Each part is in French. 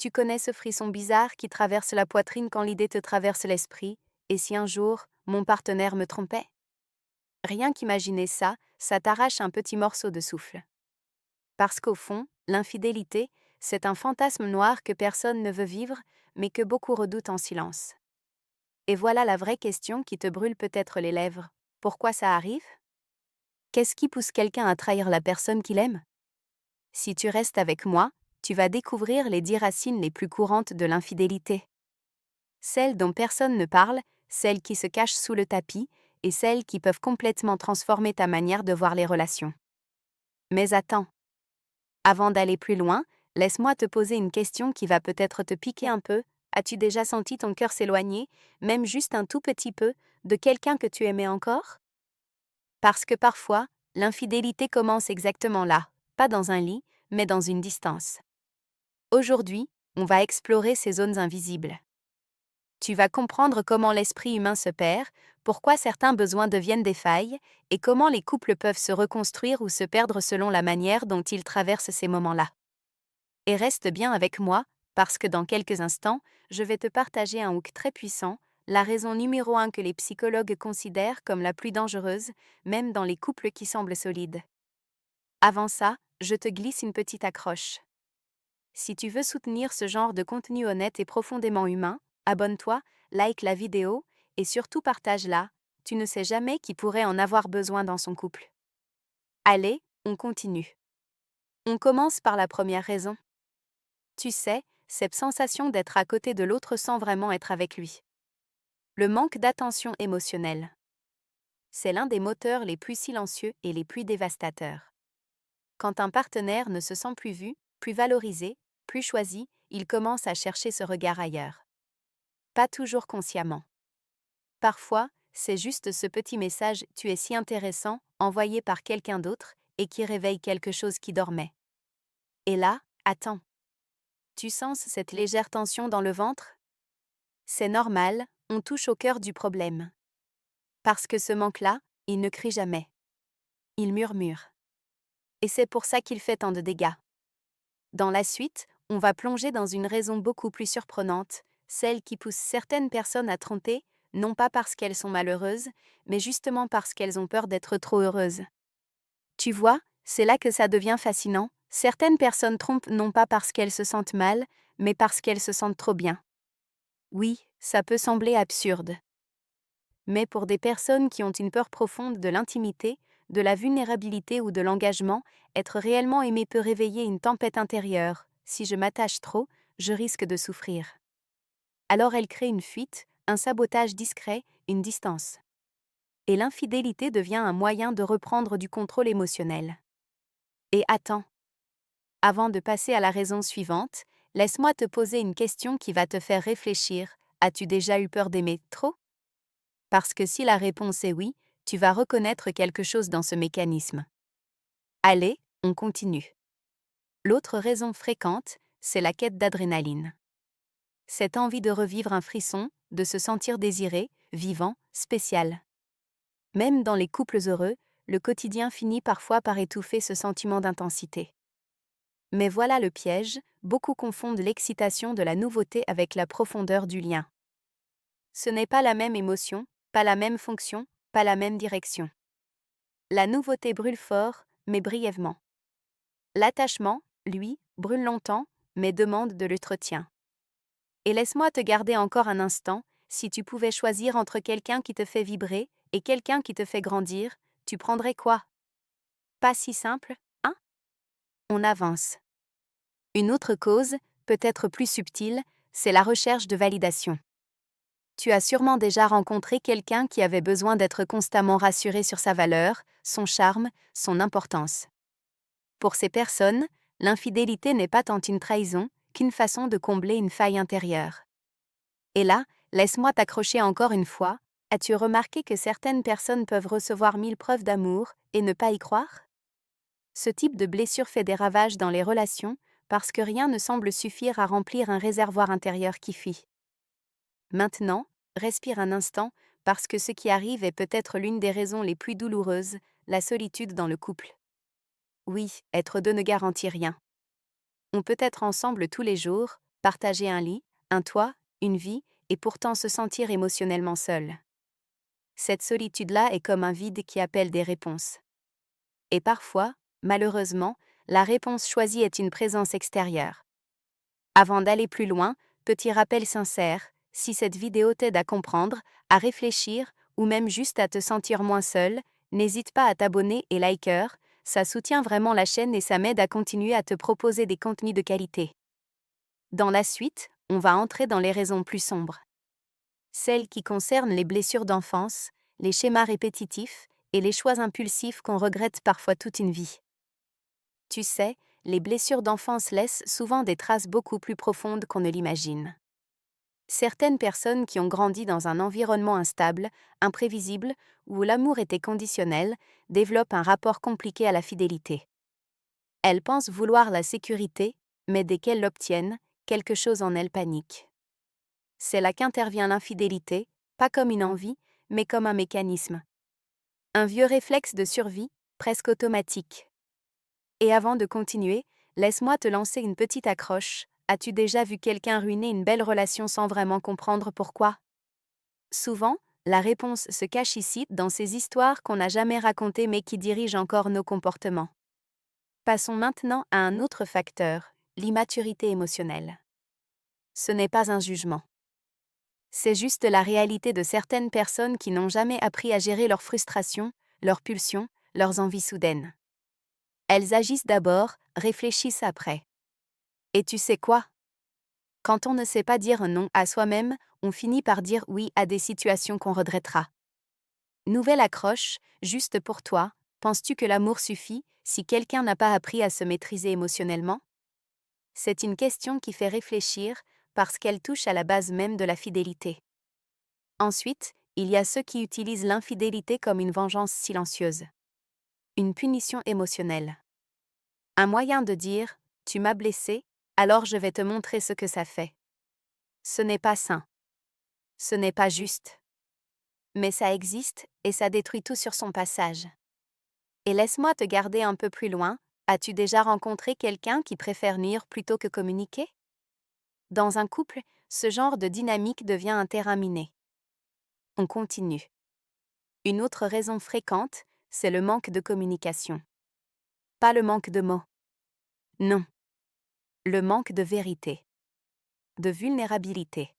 Tu connais ce frisson bizarre qui traverse la poitrine quand l'idée te traverse l'esprit, et si un jour, mon partenaire me trompait? Rien qu'imaginer ça, ça t'arrache un petit morceau de souffle. Parce qu'au fond, l'infidélité, c'est un fantasme noir que personne ne veut vivre, mais que beaucoup redoutent en silence. Et voilà la vraie question qui te brûle peut-être les lèvres. Pourquoi ça arrive? Qu'est-ce qui pousse quelqu'un à trahir la personne qu'il aime? Si tu restes avec moi, tu vas découvrir les 10 racines les plus courantes de l'infidélité. Celles dont personne ne parle, celles qui se cachent sous le tapis, et celles qui peuvent complètement transformer ta manière de voir les relations. Mais attends, avant d'aller plus loin, laisse-moi te poser une question qui va peut-être te piquer un peu. As-tu déjà senti ton cœur s'éloigner, même juste un tout petit peu, de quelqu'un que tu aimais encore? Parce que parfois, l'infidélité commence exactement là, pas dans un lit, mais dans une distance. Aujourd'hui, on va explorer ces zones invisibles. Tu vas comprendre comment l'esprit humain se perd, pourquoi certains besoins deviennent des failles, et comment les couples peuvent se reconstruire ou se perdre selon la manière dont ils traversent ces moments-là. Et reste bien avec moi, parce que dans quelques instants, je vais te partager un hook très puissant, la raison numéro 1 que les psychologues considèrent comme la plus dangereuse, même dans les couples qui semblent solides. Avant ça, je te glisse une petite accroche. Si tu veux soutenir ce genre de contenu honnête et profondément humain, abonne-toi, like la vidéo, et surtout partage-la, tu ne sais jamais qui pourrait en avoir besoin dans son couple. Allez, on continue. On commence par la première raison. Tu sais, cette sensation d'être à côté de l'autre sans vraiment être avec lui. Le manque d'attention émotionnelle. C'est l'un des moteurs les plus silencieux et les plus dévastateurs. Quand un partenaire ne se sent plus vu, plus valorisé, plus choisi, il commence à chercher ce regard ailleurs. Pas toujours consciemment. Parfois, c'est juste ce petit message « tu es si intéressant » envoyé par quelqu'un d'autre et qui réveille quelque chose qui dormait. Et là, attends. Tu sens cette légère tension dans le ventre? C'est normal, on touche au cœur du problème. Parce que ce manque-là, il ne crie jamais. Il murmure. Et c'est pour ça qu'il fait tant de dégâts. Dans la suite, on va plonger dans une raison beaucoup plus surprenante, celle qui pousse certaines personnes à tromper, non pas parce qu'elles sont malheureuses, mais justement parce qu'elles ont peur d'être trop heureuses. Tu vois, c'est là que ça devient fascinant. Certaines personnes trompent non pas parce qu'elles se sentent mal, mais parce qu'elles se sentent trop bien. Oui, ça peut sembler absurde. Mais pour des personnes qui ont une peur profonde de l'intimité, de la vulnérabilité ou de l'engagement, être réellement aimé peut réveiller une tempête intérieure. Si je m'attache trop, je risque de souffrir. Alors elle crée une fuite, un sabotage discret, une distance. Et l'infidélité devient un moyen de reprendre du contrôle émotionnel. Et attends. Avant de passer à la raison suivante, laisse-moi te poser une question qui va te faire réfléchir. As-tu déjà eu peur d'aimer trop? Parce que si la réponse est oui, tu vas reconnaître quelque chose dans ce mécanisme. Allez, on continue. L'autre raison fréquente, c'est la quête d'adrénaline. Cette envie de revivre un frisson, de se sentir désiré, vivant, spécial. Même dans les couples heureux, le quotidien finit parfois par étouffer ce sentiment d'intensité. Mais voilà le piège, beaucoup confondent l'excitation de la nouveauté avec la profondeur du lien. Ce n'est pas la même émotion, pas la même fonction, pas la même direction. La nouveauté brûle fort, mais brièvement. L'attachement, lui, brûle longtemps, mais demande de l'entretien. Et laisse-moi te garder encore un instant, si tu pouvais choisir entre quelqu'un qui te fait vibrer et quelqu'un qui te fait grandir, tu prendrais quoi? Pas si simple, hein? On avance. Une autre cause, peut-être plus subtile, c'est la recherche de validation. Tu as sûrement déjà rencontré quelqu'un qui avait besoin d'être constamment rassuré sur sa valeur, son charme, son importance. Pour ces personnes, l'infidélité n'est pas tant une trahison qu'une façon de combler une faille intérieure. Et là, laisse-moi t'accrocher encore une fois. As-tu remarqué que certaines personnes peuvent recevoir 1000 preuves d'amour et ne pas y croire? Ce type de blessure fait des ravages dans les relations parce que rien ne semble suffire à remplir un réservoir intérieur qui fuit. Maintenant, respire un instant parce que ce qui arrive est peut-être l'une des raisons les plus douloureuses, la solitude dans le couple. Oui, être deux ne garantit rien. On peut être ensemble tous les jours, partager un lit, un toit, une vie, et pourtant se sentir émotionnellement seul. Cette solitude-là est comme un vide qui appelle des réponses. Et parfois, malheureusement, la réponse choisie est une présence extérieure. Avant d'aller plus loin, petit rappel sincère, si cette vidéo t'aide à comprendre, à réfléchir, ou même juste à te sentir moins seul, n'hésite pas à t'abonner et liker, ça soutient vraiment la chaîne et ça m'aide à continuer à te proposer des contenus de qualité. Dans la suite, on va entrer dans les raisons plus sombres. Celles qui concernent les blessures d'enfance, les schémas répétitifs et les choix impulsifs qu'on regrette parfois toute une vie. Tu sais, les blessures d'enfance laissent souvent des traces beaucoup plus profondes qu'on ne l'imagine. Certaines personnes qui ont grandi dans un environnement instable, imprévisible, où l'amour était conditionnel, développent un rapport compliqué à la fidélité. Elles pensent vouloir la sécurité, mais dès qu'elles l'obtiennent, quelque chose en elles panique. C'est là qu'intervient l'infidélité, pas comme une envie, mais comme un mécanisme. Un vieux réflexe de survie, presque automatique. Et avant de continuer, laisse-moi te lancer une petite accroche. As-tu déjà vu quelqu'un ruiner une belle relation sans vraiment comprendre pourquoi? Souvent, la réponse se cache ici, dans ces histoires qu'on n'a jamais racontées mais qui dirigent encore nos comportements. Passons maintenant à un autre facteur, l'immaturité émotionnelle. Ce n'est pas un jugement. C'est juste la réalité de certaines personnes qui n'ont jamais appris à gérer leurs frustrations, leurs pulsions, leurs envies soudaines. Elles agissent d'abord, réfléchissent après. Et tu sais quoi? Quand on ne sait pas dire non à soi-même, on finit par dire oui à des situations qu'on regrettera. Nouvelle accroche, juste pour toi, penses-tu que l'amour suffit si quelqu'un n'a pas appris à se maîtriser émotionnellement? C'est une question qui fait réfléchir parce qu'elle touche à la base même de la fidélité. Ensuite, il y a ceux qui utilisent l'infidélité comme une vengeance silencieuse. Une punition émotionnelle. Un moyen de dire « tu m'as blessé, alors je vais te montrer ce que ça fait ». Ce n'est pas sain. Ce n'est pas juste. Mais ça existe et ça détruit tout sur son passage. Et laisse-moi te garder un peu plus loin, as-tu déjà rencontré quelqu'un qui préfère nuire plutôt que communiquer? Dans un couple, ce genre de dynamique devient un terrain miné. On continue. Une autre raison fréquente, c'est le manque de communication. Pas le manque de mots. Non. Le manque de vérité, de vulnérabilité,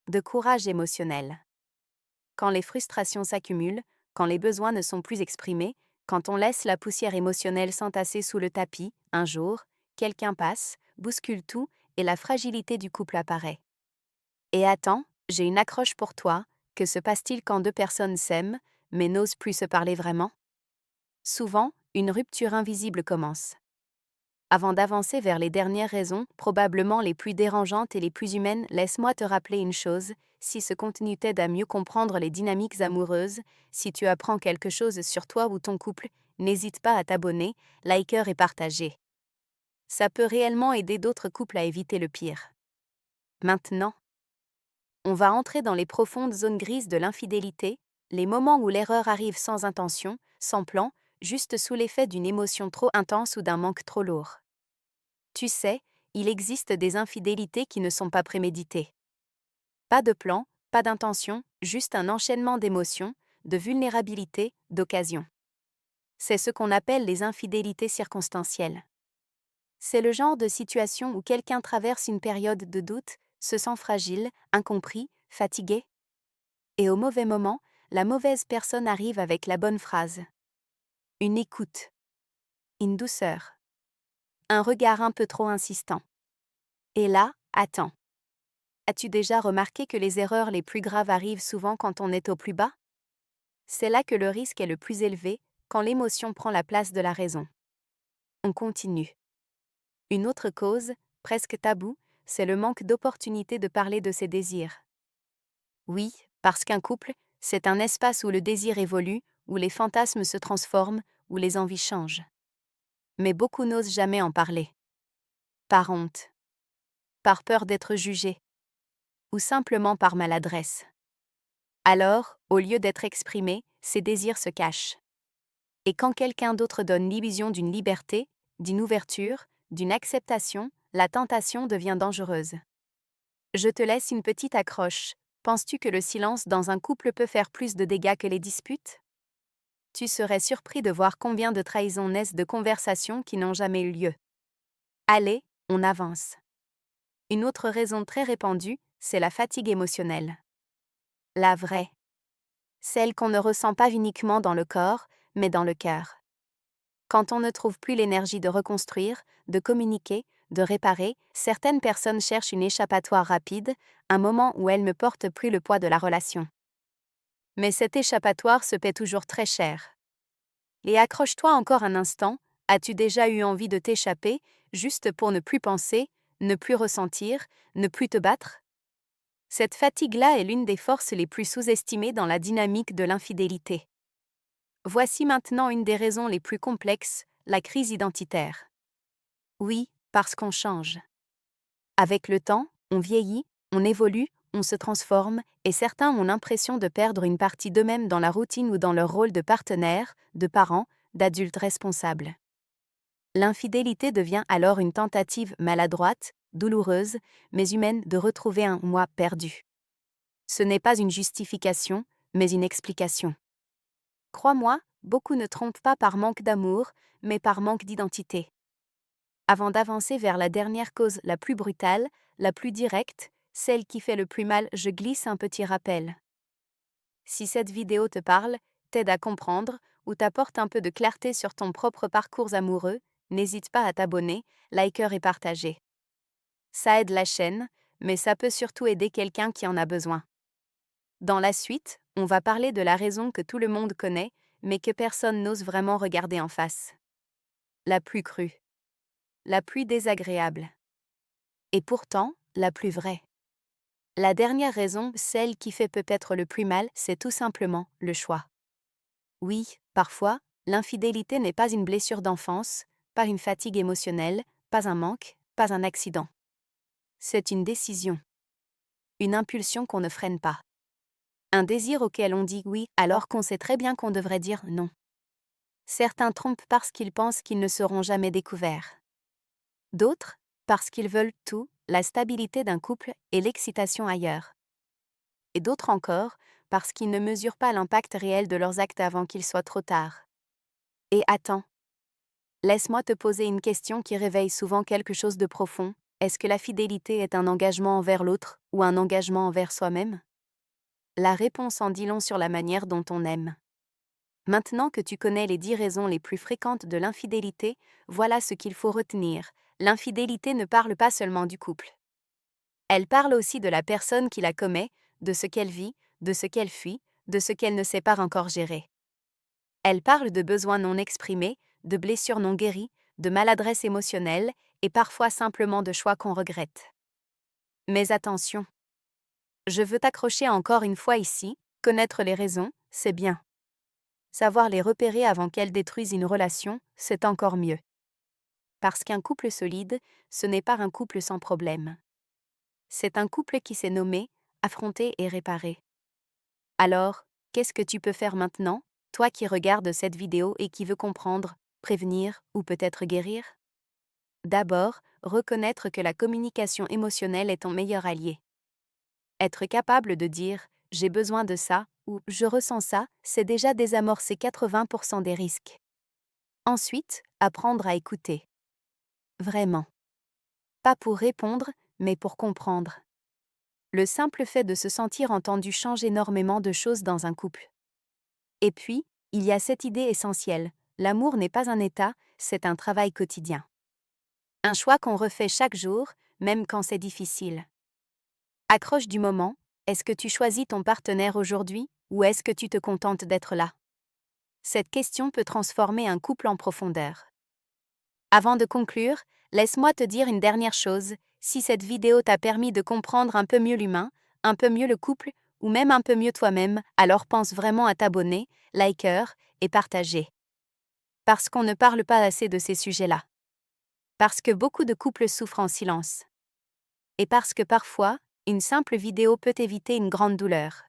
de courage émotionnel. Quand les frustrations s'accumulent, quand les besoins ne sont plus exprimés, quand on laisse la poussière émotionnelle s'entasser sous le tapis, un jour, quelqu'un passe, bouscule tout et la fragilité du couple apparaît. Et attends, j'ai une accroche pour toi, que se passe-t-il quand deux personnes s'aiment, mais n'osent plus se parler vraiment? Souvent, une rupture invisible commence. Avant d'avancer vers les dernières raisons, probablement les plus dérangeantes et les plus humaines, laisse-moi te rappeler une chose, si ce contenu t'aide à mieux comprendre les dynamiques amoureuses, si tu apprends quelque chose sur toi ou ton couple, n'hésite pas à t'abonner, liker et partager. Ça peut réellement aider d'autres couples à éviter le pire. Maintenant, on va entrer dans les profondes zones grises de l'infidélité, les moments où l'erreur arrive sans intention, sans plan, juste sous l'effet d'une émotion trop intense ou d'un manque trop lourd. Tu sais, il existe des infidélités qui ne sont pas préméditées. Pas de plan, pas d'intention, juste un enchaînement d'émotions, de vulnérabilité, d'occasions. C'est ce qu'on appelle les infidélités circonstancielles. C'est le genre de situation où quelqu'un traverse une période de doute, se sent fragile, incompris, fatigué. Et au mauvais moment, la mauvaise personne arrive avec la bonne phrase. Une écoute. Une douceur. Un regard un peu trop insistant. Et là, attends. As-tu déjà remarqué que les erreurs les plus graves arrivent souvent quand on est au plus bas? C'est là que le risque est le plus élevé, quand l'émotion prend la place de la raison. On continue. Une autre cause, presque taboue, c'est le manque d'opportunité de parler de ses désirs. Oui, parce qu'un couple, c'est un espace où le désir évolue, où les fantasmes se transforment, où les envies changent. Mais beaucoup n'osent jamais en parler. Par honte. Par peur d'être jugés. Ou simplement par maladresse. Alors, au lieu d'être exprimés, ces désirs se cachent. Et quand quelqu'un d'autre donne l'illusion d'une liberté, d'une ouverture, d'une acceptation, la tentation devient dangereuse. Je te laisse une petite accroche. Penses-tu que le silence dans un couple peut faire plus de dégâts que les disputes? Tu serais surpris de voir combien de trahisons naissent de conversations qui n'ont jamais eu lieu. Allez, on avance. Une autre raison très répandue, c'est la fatigue émotionnelle. La vraie. Celle qu'on ne ressent pas uniquement dans le corps, mais dans le cœur. Quand on ne trouve plus l'énergie de reconstruire, de communiquer, de réparer, certaines personnes cherchent une échappatoire rapide, un moment où elles ne portent plus le poids de la relation. Mais cet échappatoire se paie toujours très cher. Et accroche-toi encore un instant, as-tu déjà eu envie de t'échapper, juste pour ne plus penser, ne plus ressentir, ne plus te battre? Cette fatigue-là est l'une des forces les plus sous-estimées dans la dynamique de l'infidélité. Voici maintenant une des raisons les plus complexes, la crise identitaire. Oui, parce qu'on change. Avec le temps, on vieillit, on évolue, on se transforme, et certains ont l'impression de perdre une partie d'eux-mêmes dans la routine ou dans leur rôle de partenaire, de parent, d'adultes responsables. L'infidélité devient alors une tentative maladroite, douloureuse, mais humaine de retrouver un moi perdu. Ce n'est pas une justification, mais une explication. Crois-moi, beaucoup ne trompent pas par manque d'amour, mais par manque d'identité. Avant d'avancer vers la dernière cause la plus brutale, la plus directe, celle qui fait le plus mal, je glisse un petit rappel. Si cette vidéo te parle, t'aide à comprendre, ou t'apporte un peu de clarté sur ton propre parcours amoureux, n'hésite pas à t'abonner, liker et partager. Ça aide la chaîne, mais ça peut surtout aider quelqu'un qui en a besoin. Dans la suite, on va parler de la raison que tout le monde connaît, mais que personne n'ose vraiment regarder en face. La plus crue. La plus désagréable. Et pourtant, la plus vraie. La dernière raison, celle qui fait peut-être le plus mal, c'est tout simplement le choix. Oui, parfois, l'infidélité n'est pas une blessure d'enfance, pas une fatigue émotionnelle, pas un manque, pas un accident. C'est une décision. Une impulsion qu'on ne freine pas. Un désir auquel on dit oui alors qu'on sait très bien qu'on devrait dire non. Certains trompent parce qu'ils pensent qu'ils ne seront jamais découverts. D'autres, parce qu'ils veulent tout, la stabilité d'un couple et l'excitation ailleurs. Et d'autres encore, parce qu'ils ne mesurent pas l'impact réel de leurs actes avant qu'il soit trop tard. Et attends. Laisse-moi te poser une question qui réveille souvent quelque chose de profond. Est-ce que la fidélité est un engagement envers l'autre ou un engagement envers soi-même? La réponse en dit long sur la manière dont on aime. Maintenant que tu connais les 10 raisons les plus fréquentes de l'infidélité, voilà ce qu'il faut retenir. L'infidélité ne parle pas seulement du couple. Elle parle aussi de la personne qui la commet, de ce qu'elle vit, de ce qu'elle fuit, de ce qu'elle ne sait pas encore gérer. Elle parle de besoins non exprimés, de blessures non guéries, de maladresse émotionnelle et parfois simplement de choix qu'on regrette. Mais attention. Je veux t'accrocher encore une fois ici, connaître les raisons, c'est bien. Savoir les repérer avant qu'elles détruisent une relation, c'est encore mieux. Parce qu'un couple solide, ce n'est pas un couple sans problème. C'est un couple qui s'est nommé, affronté et réparé. Alors, qu'est-ce que tu peux faire maintenant, toi qui regardes cette vidéo et qui veux comprendre, prévenir ou peut-être guérir? D'abord, reconnaître que la communication émotionnelle est ton meilleur allié. Être capable de dire « j'ai besoin de ça » ou « je ressens ça », c'est déjà désamorcer 80% des risques. Ensuite, apprendre à écouter. Vraiment. Pas pour répondre, mais pour comprendre. Le simple fait de se sentir entendu change énormément de choses dans un couple. Et puis, il y a cette idée essentielle, l'amour n'est pas un état, c'est un travail quotidien. Un choix qu'on refait chaque jour, même quand c'est difficile. Accroche du moment, est-ce que tu choisis ton partenaire aujourd'hui, ou est-ce que tu te contentes d'être là? Cette question peut transformer un couple en profondeur. Avant de conclure, laisse-moi te dire une dernière chose, si cette vidéo t'a permis de comprendre un peu mieux l'humain, un peu mieux le couple, ou même un peu mieux toi-même, alors pense vraiment à t'abonner, liker et partager. Parce qu'on ne parle pas assez de ces sujets-là. Parce que beaucoup de couples souffrent en silence. Et parce que parfois, une simple vidéo peut éviter une grande douleur.